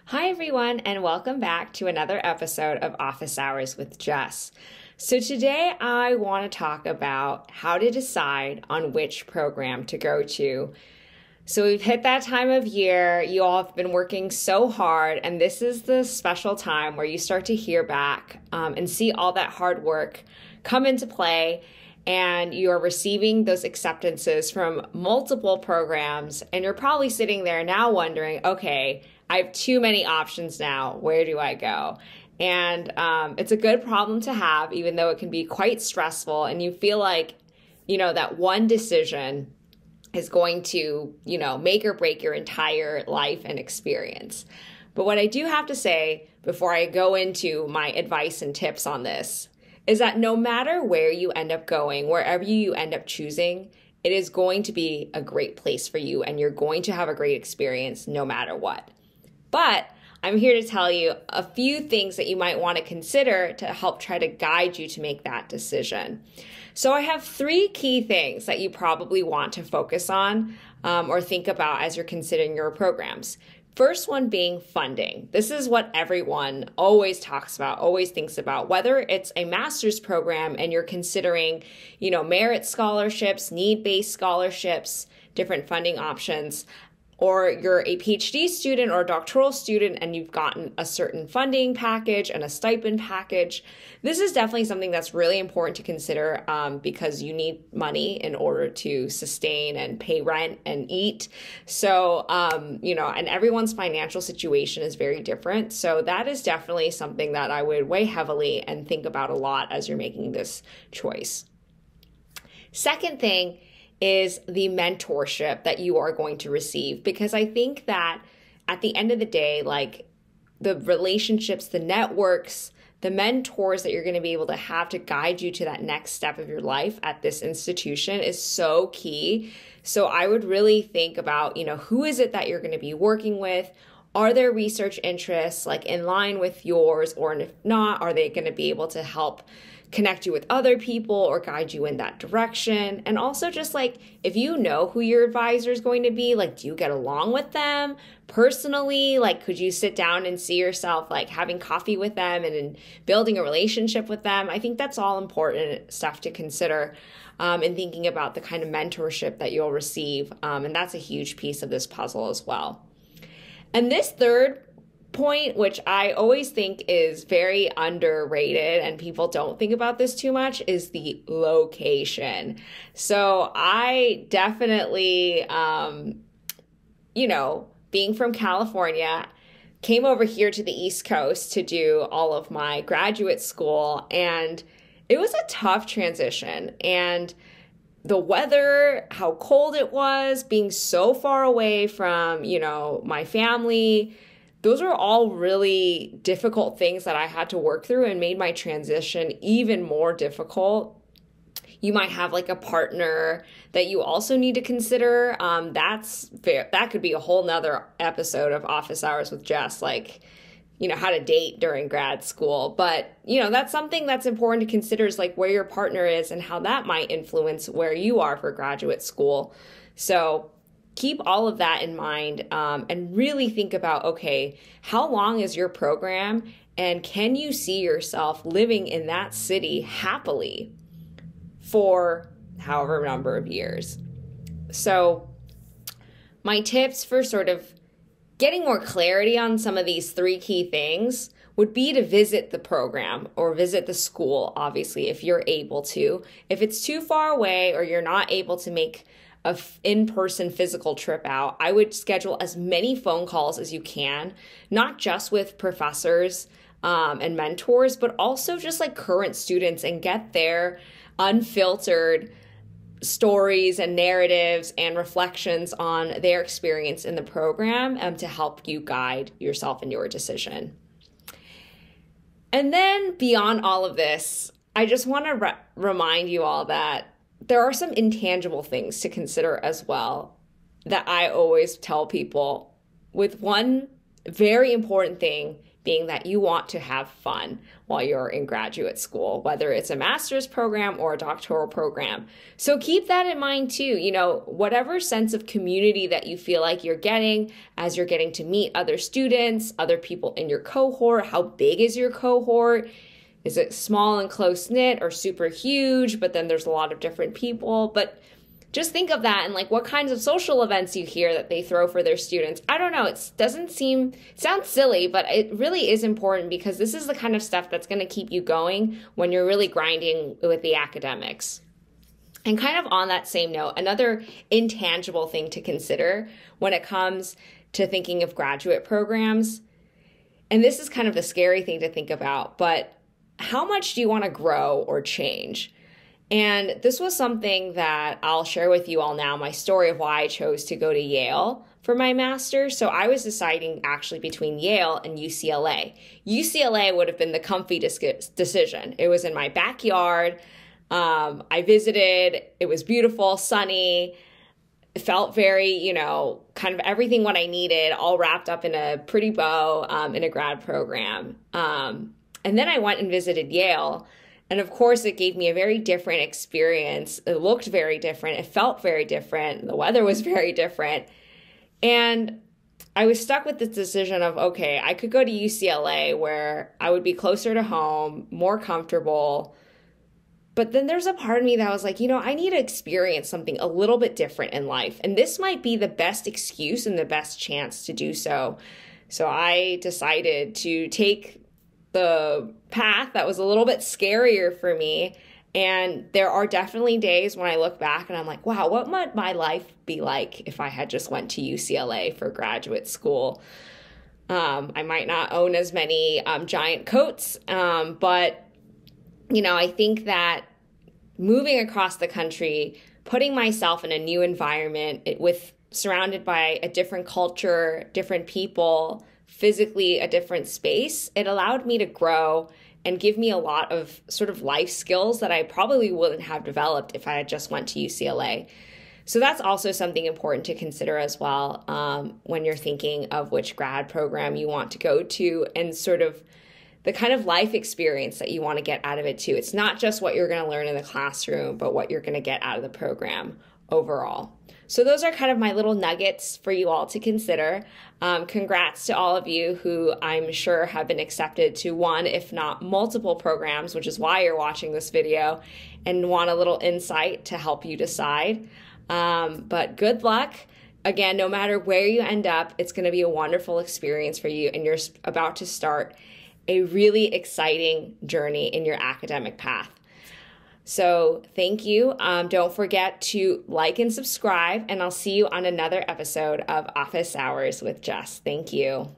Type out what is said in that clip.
Hi, everyone, and welcome back to another episode of Office Hours with Jess. So today I want to talk about how to decide on which program to go to. So we've hit that time of year. You all have been working so hard, and this is the special time where you start to hear back and see all that hard work come into play, and you're receiving those acceptances from multiple programs, and you're probably sitting there now wondering, okay, I have too many options now. Where do I go? And it's a good problem to have, even though it can be quite stressful, and you feel like, that one decision is going to, make or break your entire life and experience. But what I do have to say before I go into my advice and tips on this is that no matter where you end up going, wherever you end up choosing, it is going to be a great place for you, and you're going to have a great experience no matter what. But I'm here to tell you a few things that you might want to consider to help try to guide you to make that decision. So I have three key things that you probably want to focus on or think about as you're considering your programs. First one being funding. This is what everyone always talks about, always thinks about, whether it's a master's program and you're considering, merit scholarships, need-based scholarships, different funding options, or you're a PhD student or a doctoral student and you've gotten a certain funding package and a stipend package. This is definitely something that's really important to consider because you need money in order to sustain and pay rent and eat. So, and everyone's financial situation is very different. So that is definitely something that I would weigh heavily and think about a lot as you're making this choice. Second thing is the mentorship that you are going to receive, because I think that at the end of the day, like the relationships, the networks, the mentors that you're going to be able to have to guide you to that next step of your life at this institution is so key. So I would really think about, who is it that you're going to be working with? Are their research interests like in line with yours? Or if not, are they going to be able to help connect you with other people or guide you in that direction? And also just like, if you know who your advisor is going to be, like, do you get along with them personally? Like, could you sit down and see yourself like having coffee with them and building a relationship with them? I think that's all important stuff to consider in thinking about the kind of mentorship that you'll receive. And that's a huge piece of this puzzle as well. And this third point, which I always think is very underrated and people don't think about this too much, is the location. So I definitely, being from California, came over here to the East Coast to do all of my graduate school, and it was a tough transition. And the weather, how cold it was, being so far away from, my family, those are all really difficult things that I had to work through and made my transition even more difficult. You might have like a partner that you also need to consider. That could be a whole nother episode of Office Hours with Jess, like, how to date during grad school. But, that's something that's important to consider, is like where your partner is and how that might influence where you are for graduate school. So keep all of that in mind and really think about, okay, how long is your program, and can you see yourself living in that city happily for however number of years? So my tips for sort of getting more clarity on some of these three key things would be to visit the program or visit the school, obviously, if you're able to. If it's too far away or you're not able to make an in-person physical trip out, I would schedule as many phone calls as you can, not just with professors and mentors, but also just like current students, and get their unfiltered stories and narratives and reflections on their experience in the program to help you guide yourself in your decision. And then beyond all of this, I just want to remind you all that there are some intangible things to consider as well that I always tell people. With one very important thing being that you want to have fun while you're in graduate school, whether it's a master's program or a doctoral program. So keep that in mind too. Whatever sense of community that you feel like you're getting as you're getting to meet other students, other people in your cohort. How big is your cohort? Is it small and close-knit or super huge, but then there's a lot of different people? But just think of that and like what kinds of social events you hear that they throw for their students. I don't know. It sounds silly, but it really is important because this is the kind of stuff that's going to keep you going when you're really grinding with the academics. And kind of on that same note, another intangible thing to consider when it comes to thinking of graduate programs, and this is kind of the scary thing to think about, but how much do you want to grow or change? And this was something that I'll share with you all now, my story of why I chose to go to Yale for my master's. So I was deciding actually between Yale and UCLA. UCLA would have been the comfy decision. It was in my backyard. I visited. It was beautiful, sunny. It felt very, kind of everything what I needed, all wrapped up in a pretty bow in a grad program. And then I went and visited Yale. And of course, it gave me a very different experience. It looked very different. It felt very different. The weather was very different. And I was stuck with this decision of, okay, I could go to UCLA where I would be closer to home, more comfortable. But then there's a part of me that was like, I need to experience something a little bit different in life. And this might be the best excuse and the best chance to do so. So I decided to take the path that was a little bit scarier for me. And there are definitely days when I look back and I'm like, wow, what might my life be like if I had just went to UCLA for graduate school? I might not own as many giant coats, but I think that moving across the country, putting myself in a new environment surrounded by a different culture, different people, physically a different space, it allowed me to grow and give me a lot of sort of life skills that I probably wouldn't have developed if I had just went to UCLA. So that's also something important to consider as well when you're thinking of which grad program you want to go to and sort of the kind of life experience that you want to get out of it too. It's not just what you're going to learn in the classroom, but what you're going to get out of the program overall. So those are kind of my little nuggets for you all to consider. Congrats to all of you who I'm sure have been accepted to one, if not multiple programs, which is why you're watching this video and want a little insight to help you decide. But good luck. Again, no matter where you end up, it's going to be a wonderful experience for you, and you're about to start a really exciting journey in your academic path. So thank you. Don't forget to like and subscribe, and I'll see you on another episode of Office Hours with Jess. Thank you.